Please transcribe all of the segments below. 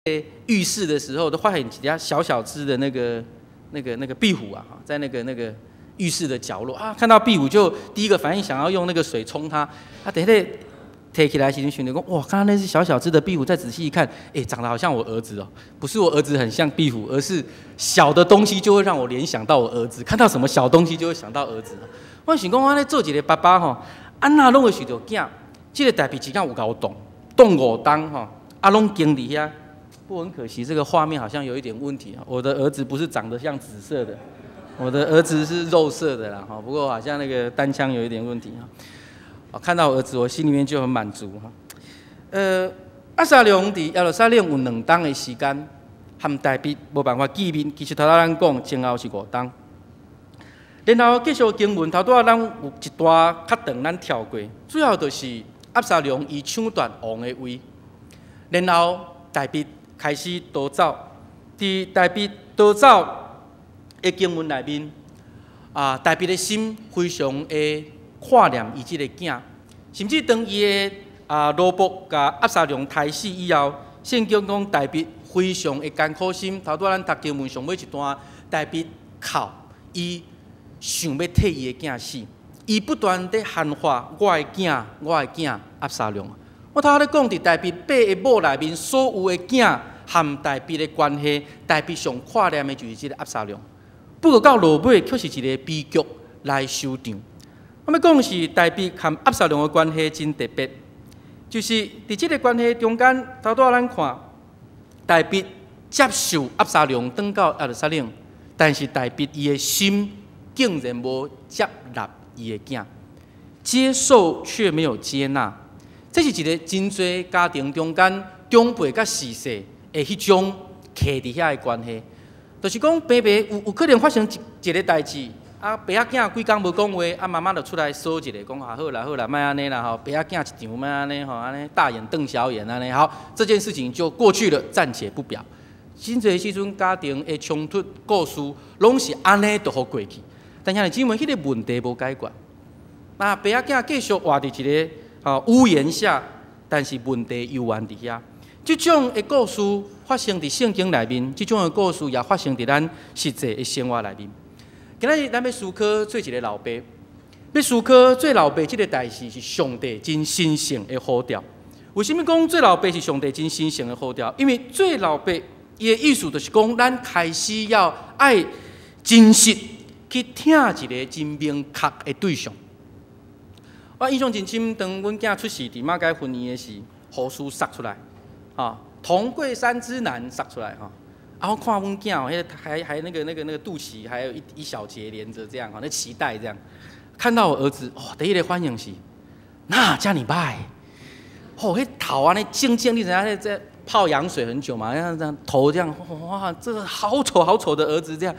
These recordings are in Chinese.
浴室的时候，都发现几家小小只的那个壁虎啊，在那个浴室的角落啊，看到壁虎就第一个反应想要用那个水冲它，啊，等下提起来，寻的说，哇，刚刚那只小小只的壁虎，再仔细一看，长得好像我儿子哦，不是我儿子很像壁虎，而是小的东西就会让我联想到我儿子，看到什么小东西就会想到儿子。我想讲，我咧做一个爸爸吼，安那拢会想到囝，这个代志只敢有搞动5档吼，啊，拢经历遐。不过很可惜，这个画面好像有一点问题啊。我的儿子不是长得像紫色的，我的儿子是肉色的啦。哈，不过好像那个单枪有一点问题哈。看到我儿子，我心里面就很满足哈。押沙龙伫耶路撒冷有2档的时间，和大卫无办法见面。其实头咱讲前后是5档。然后继续经文，头拄仔咱有一段较长，咱跳过，主要就是押沙龙伊抢夺王的位，然后大卫开始逃走，伫大卫逃走的经文内面，大卫的心非常的挂念伊即个囝，甚至当伊的罗伯甲押沙龙杀死以后，圣经讲大卫非常的艰苦心。头拄咱读经文上尾一段，大卫哭，伊想要替伊的囝死，伊不断地喊话：我的囝，我的囝，押沙龙。我头咧讲，伫大卫8个某内面，所有的囝和大卫的关系，大卫上挂念的就是这个押沙龙。不过到落尾，却是一个悲剧来收场。我要讲的是大卫和押沙龙的关系真特别，就是伫这个关系中间，头拄仔咱看，大卫接受押沙龙转到耶路撒冷，但是大卫伊的心竟然无接纳伊的囝，接受却没有接纳。这是一个真侪家庭中间长辈甲逝世的迄种徛伫遐的关系，就是讲爸爸有可能发生一个代志，爸仔囝几工无讲话，妈妈就出来说一个，讲好啦好啦，莫安尼啦吼，爸仔囝一场莫安尼吼，安尼大眼瞪小眼安尼，好，这件事情就过去了，暂且不表。真侪时阵家庭的冲突故事，拢是安尼就好过去，但是姊妹，迄个问题无解决，爸仔囝继续活伫一个屋檐下，但是问题悠然伫遐。这种的故事发生伫圣经内面，这种的故事也发生伫咱实际的生活内面。今仔日咱要思考做一个老爸，要思考做老爸这个代志是上帝真神圣的呼召。为什么讲做老爸是上帝真神圣的呼召？因为做老爸，伊的意思就是讲，咱开始要爱真实去听一个真明确的对象。我印象真深，当阮囝出世伫马街婚宴的时，护士杀出来，同贵3只男杀出来哈。然后看阮囝哦，还那个肚脐还有一小节连着这样那脐带这样。看到我儿子哦，第一个反应是，那叫你爸，迄头啊，那静静，你知影在泡羊水很久嘛，这样头这样，哇，这个好丑好丑的儿子这样，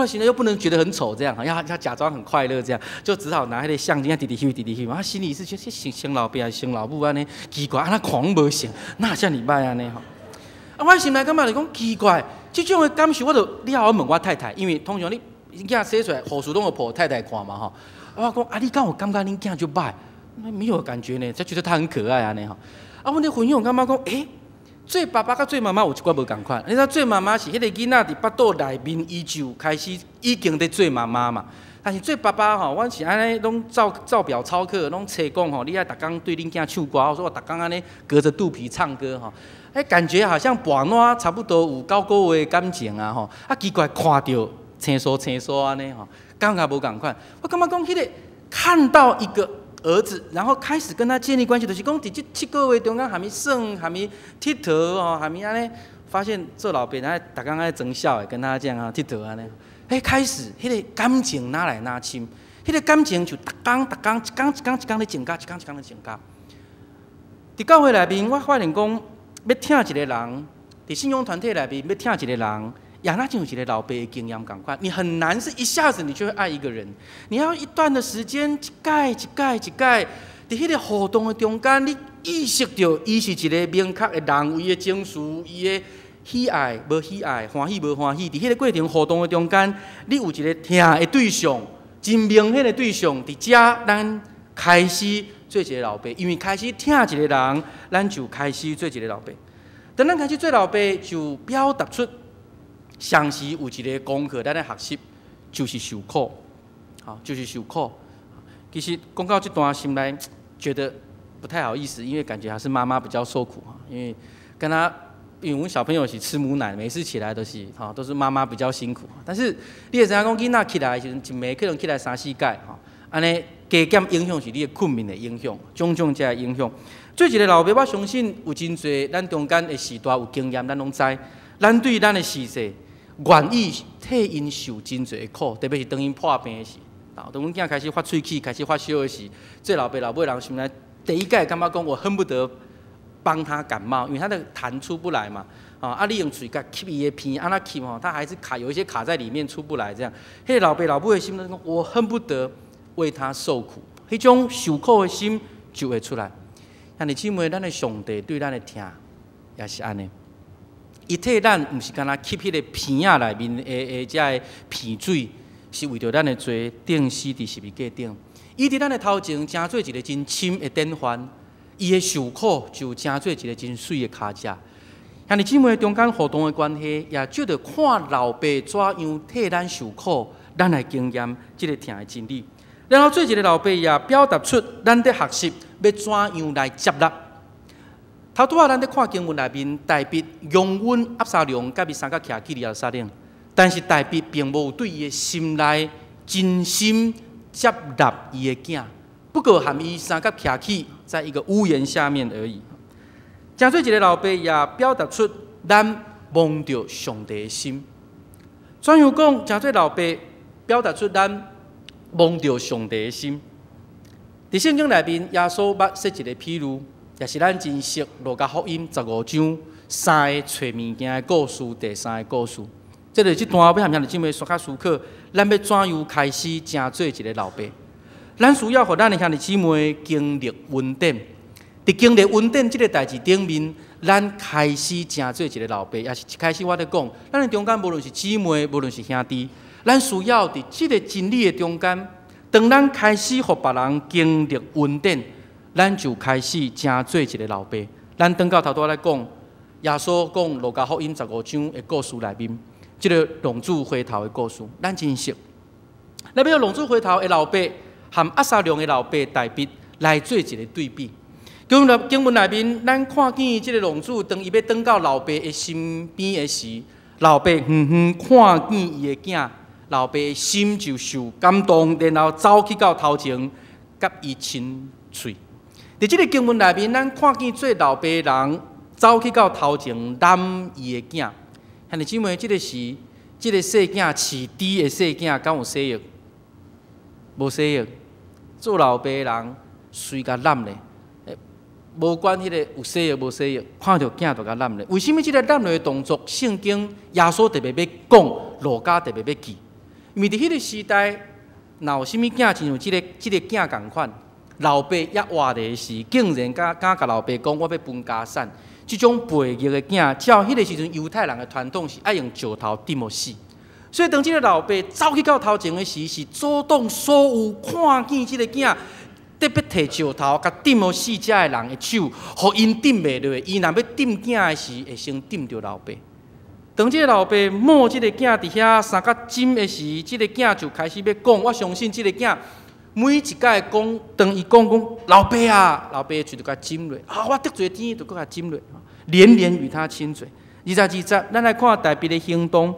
现在又不能觉得很丑这样，要假装很快乐这样，就只好拿那个相机滴滴去，他心里是觉得生老爸还是生老母安尼，奇怪，安那狂无成，那叫你爸安尼吼。我心内感觉就讲奇怪，这种的感受我就你好问我太太，因为通常你囝生出来，护士拢有抱太太看嘛吼。我讲你敢有感觉恁囝就歹？没有感觉呢，才觉得他很可爱安尼吼。阮咧分享感觉讲，做爸爸甲做妈妈有一寡无共款。你知做妈妈是迄个囡仔伫腹肚内面伊就开始已经在做妈妈嘛。但是做爸爸吼，阮是安尼拢照表操课，拢册讲吼，你爱逐工对恁囝唱歌，我说我逐工安尼隔着肚皮唱歌吼。感觉好像半烂差不多有9个月的感情啊吼，奇怪看到青疏安尼吼，感觉无共款。我感觉讲迄个看到一个儿子，然后开始跟他建立关系，就是讲伫这7个月中间，还没耍，还没佚佗哦，还没安尼，发现做老爸安逐工安尼装笑的，跟他这样佚佗安尼，开始迄个感情拿来拿亲，迄个感情就逐工一工咧增加，一工咧增加。伫教会内面，我发现讲。要听一个人，在信仰团体内面要听一个人，也那就有一个老爸的经验同款。你很难是一下子你就会爱一个人，你要一段的时间，一改，在迄个互动的中间，你意识到伊是一个明确的人，伊的情绪，伊的喜爱无喜爱，欢喜无欢喜。在迄个过程互动的中间，你有一个听的对象，真明显的对象，伫遮咱开始。做一个老爸，因为开始听一个人，咱就开始做一个老爸。当咱开始做老爸，就表达出上时有一个功课，咱来学习，就是受苦，好，就是受苦。其实讲到这段，心内觉得不太好意思，因为感觉还是妈妈比较受苦哈，因为我们小朋友是吃母奶，每次起来都是妈妈比较辛苦。但是你会知影讲，囡仔起来的时阵，一暝可能起来3、4摆，安尼加减影响是你的困眠的影响，种种这影响。做一个老爸，我相信有真侪咱中间的时代有经验，咱拢知，咱对咱的逝世愿意替因受真侪的苦，特别是当因破病的时，当阮囝开始发喙齿、开始发烧的时，做老爸老母人心内第一个感觉讲，我恨不得帮他感冒，因为他的痰出不来嘛，你用嘴甲吸伊的鼻，那吸他还是有一些卡在里面出不来，这样，迄老爸老母的心中讲，我恨不得为他受苦，迄种受苦的心就会出来。兄弟姊妹，咱的上帝对咱的疼也是安尼，伊替咱毋是干那吸迄个鼻仔内面的这鼻水，是为着咱的罪钉死伫十字架顶。伊伫咱的头前，成做一个真深的典范。伊的受苦就成做一个真水的脚架。兄弟姊妹中间互动的关系，也就着看老爸怎样替咱受苦，咱来经验这个疼的真理。然后做一个老爸也表达出咱在学习要怎样来接纳。头拄仔咱在看经文内面，大卫拥吻押沙龙，甲伊三角徛去耶路撒冷，但是大卫并无对伊的心内真心接纳伊的囝，不过含伊三角徛去在一个屋檐下面而已。真做一个老爸也表达出咱望着上帝的心。怎样讲？真做老爸表达出咱望着上帝的心。伫圣经内面，耶稣捌说一个譬如，也是咱真熟路加福音15章3个找物件的故事，第3个故事。这就是这段要含兄弟姊妹稍较思考，咱要怎样开始真做一个老爸？咱需要互咱的兄弟姊妹经历稳定。伫经历稳定这个代志顶面，咱开始真做一个老爸，也是一开始我咧讲，咱的中间无论是姊妹，无论是兄弟，咱需要伫这个真理的中间，当咱开始互别人经历稳定，咱就开始真做一个老爸。咱转到头拄仔来讲，耶稣讲路加福音15章的故事内面，这个浪子回头的故事，咱真熟。那要浪子回头的老爸，和押沙龙的老爸大卫来做一个对比。经文内面，咱看见这个浪子，当伊要转到老爸的身边的时，老爸远远看见伊的囝，老爸的心就受感动，然后走去到头前，甲伊亲嘴。伫这个经文内面，咱看见做老爸的人走去到头前揽伊的囝。兄弟姊妹，这个时，这个细囝饲猪的细囝，敢有洗浴？无洗浴。做老爸的人随甲揽咧。无管迄个有洗浴无洗浴，看到囝就甲揽咧。为什么这个揽落的动作，圣经耶稣特别要讲，路加特别要记？因为伫迄个时代，若有啥物囝亲像这个囝共款，老爸也活的时，竟然敢甲老爸讲，我要分家产。这种背逆的囝，照迄个时阵犹太人的传统是爱用石头钉落死。所以当这个老爸走去到头前的时，是阻挡所有看见这个囝。特别摕石头，甲钉落死者的人的手，互因钉袂落。伊若要钉囝的时，会先钉着老爸。当这个老爸摸这个囝伫遐三角针的时，这个囝就开始要讲。我相信这个囝每一届讲，当伊讲老爸啊，老爸就甲针落。我得罪天，就甲针落，连连与他亲嘴。20，咱来看大卫的行动。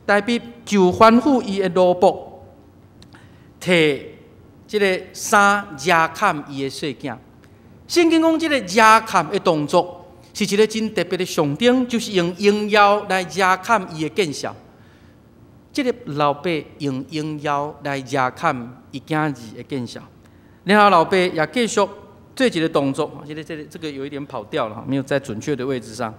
大卫就吩咐伊的奴仆，摕这个衫压砍伊的细囝。圣经讲，这个压砍的动作是一个真特别的象征，就是用鹰腰来压砍伊的见笑。这个老爸用鹰腰来压砍伊囝儿的见笑，然后老爸也继续做一个动作。这个有一点跑掉了，没有在准确的位置上。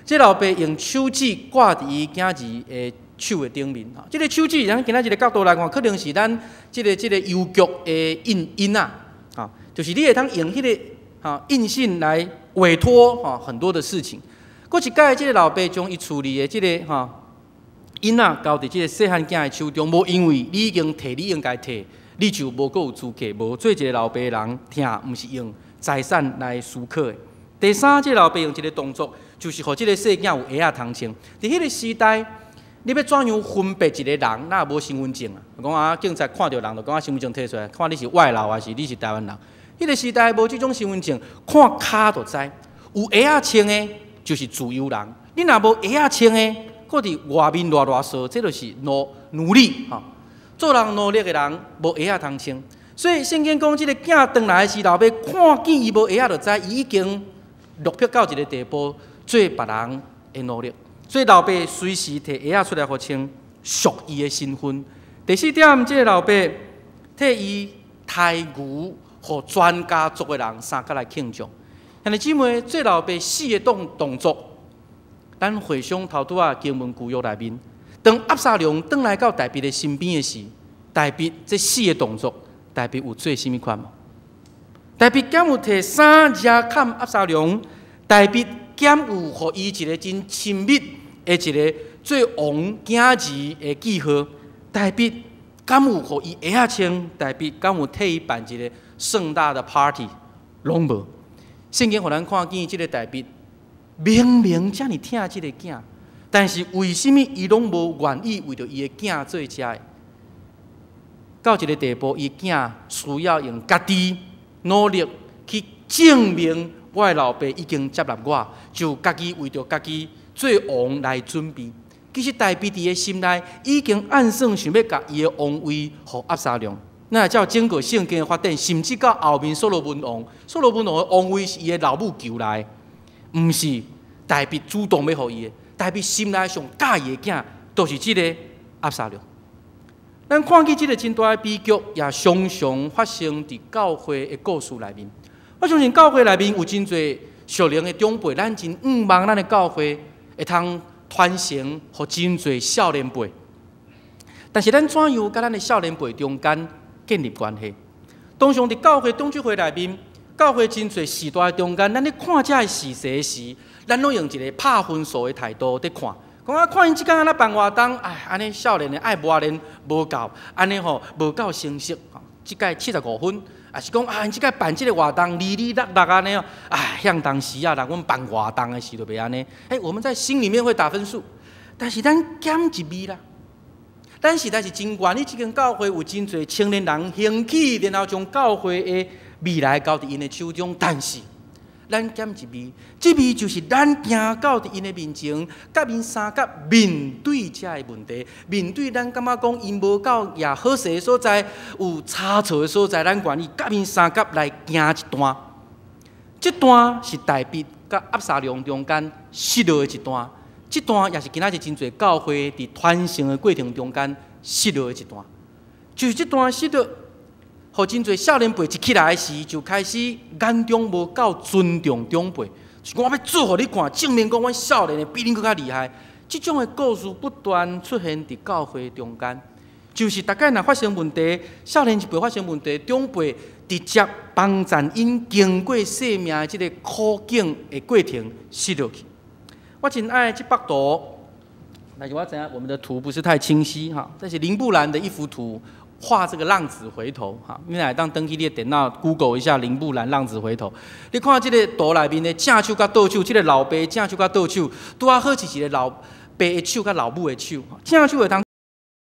这老爸用手指挂伫伊囝儿的手的顶面，这个手指，咱今仔日个角度来看，可能是咱这个邮局的印啊，就是你会通用迄个印信来委托很多的事情。过一届，这个老爸将伊处理的这个印啊交伫这个细汉囝的手中，无因为你已经摕你应该摕，你就无够有资格，无做一个老爸的人，听毋是用财产来思考的。第三，这个老爸用一个动作，就是互即个细囝有鞋仔通穿。伫迄个时代，你要怎样分别一个人？那无身份证啊？讲啊，警察看到人就讲身份证摕出来，看你是外劳还是你是台湾人。迄个时代无即种身份证，看骹就知。有鞋仔穿的，就是自由人；你若无鞋仔穿的，搁伫外面乱说，这就是奴隶哈。做人努力的人，无鞋仔通穿。所以圣经讲，即个囝转来的时候，要看见伊无鞋仔就知，伊已经落魄到一个地步，做别人的努力。所以老爸随时摕鞋仔出来互穿，属伊的身份。第四点，即个老爸替伊抬牛，互全家族的人三甲来庆祝。兄弟姊妹，做老爸死的动作，咱回想头拄啊经文旧约内面，当押沙龙转来到大卫的身边的时，大卫这死的动作。大卫有做甚物款无？大卫敢有摕衫遮砍押沙龙？大卫敢有互伊一个真亲密的一个做王囝儿的记号？大卫敢有互伊鞋仔穿？大卫敢有替伊办一个盛大的 party？ 拢无。圣经互咱看见即个大卫明明遮尔疼即个囝，但是为什么伊拢无愿意为着伊的囝做遮的？到一个地步，伊囝需要用家己努力去证明我的老爸已经接纳我，就家己为着家己做王来准备。其实大卫伫个心内已经暗算想要甲伊的王位互押沙龙。那照整个圣经的发展，甚至到后面所罗门王的王位是伊的老母求来，毋是大卫主动要互伊的。大卫心内上喜意的囝，都是即个押沙龙。咱看见这个真大的悲剧，也常常发生伫教会的故事内面。我相信教会内面有真侪属灵的长辈，咱真望咱的教会会通传承互真侪少年辈。但是咱怎样甲咱的少年辈中间建立关系？通常伫教会董聚会内面，教会真侪时代中间，咱咧看这事实时，咱拢用一个拍分数的态度伫看。讲啊，看因即间安那办活动，安尼少年的爱磨练无够，安尼吼无够成熟，即届75分，也是讲因即届办即个活动，利落安尼哦，像当时啊，阮办活动的时就袂安尼。我们在心里面会打分数，但是咱减一味啦。咱实在是真愿意，即间教会有真侪青年人兴起，然后将教会的未来交伫因的手中，但是。咱减一味，这味就是咱行到伫因的面前，甲因三甲面对这个问题，面对咱感觉讲因无够也好势的所在，有差错的所在，咱愿意甲因三甲来行一段。这段是大卫甲押沙龙中间失落的一段，这段也是今仔日真侪教会伫传承的过程中间失落的一段，就是这段失落。互真侪少年辈一起来时，就开始眼中无够尊重长辈，是讲我要做互你看，证明讲阮少年的比恁更较厉害。这种的故事不断出现伫教会中间，就是大概若发生问题，少年一辈发生问题，长辈直接帮赞因经过生命的这个苦境的过程失落去。我真爱这幅图，但是我知影我们的图不是太清晰哈，这是林布兰的一幅图。画这个浪子回头，哈，你来当登记你的电脑 Google 一下林布兰浪子回头，你看这个图内面的正手甲倒手，这个老爸正手甲倒手，拄啊好是一个老爸的手甲老母的手，正手会当